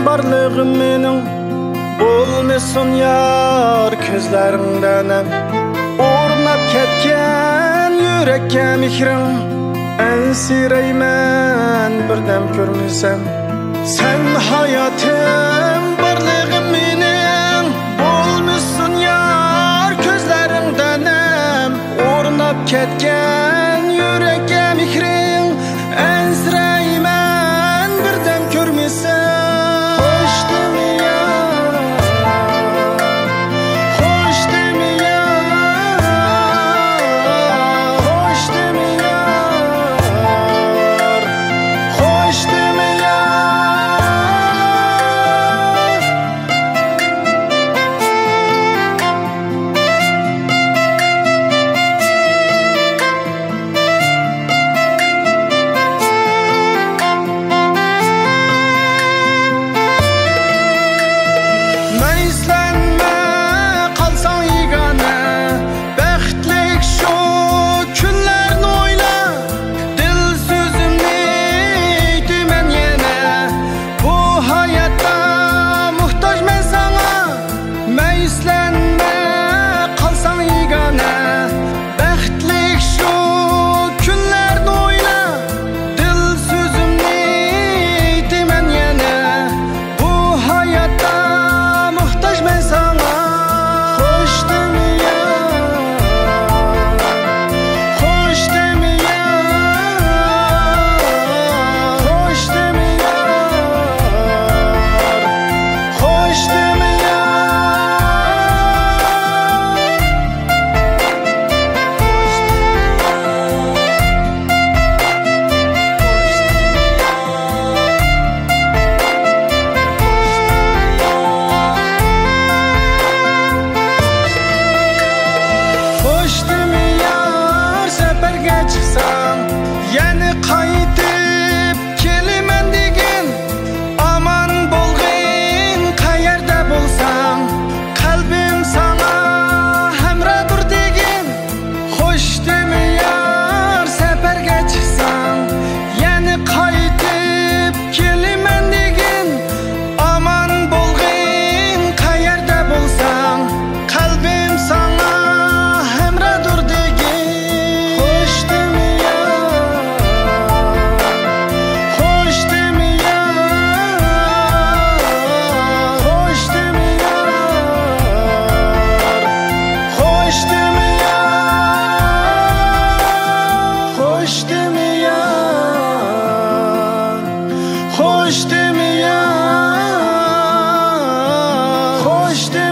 barlığım mening bo'lmasin yar ko'zlaringdan o'rnab ketgan yurakka mehring ansirayman birdam ko'rmasam sen hayotim barlığım mening bo'lmasin yar ko'zlaringdan o'rnab ketgan yurakka mehring ansirayman birdam ko'rmasam yani qaytib kelaman degin aman bo'lg'in qayerda bo'lsam qalbim sana hamrohdir degin xo'shdimi yar safarga chiqsam yani qaytib kelaman degin aman bo'lg'in qayerda bo'lsam qalbim sana hamrohdir degin Hoş demi ya, hoş demi.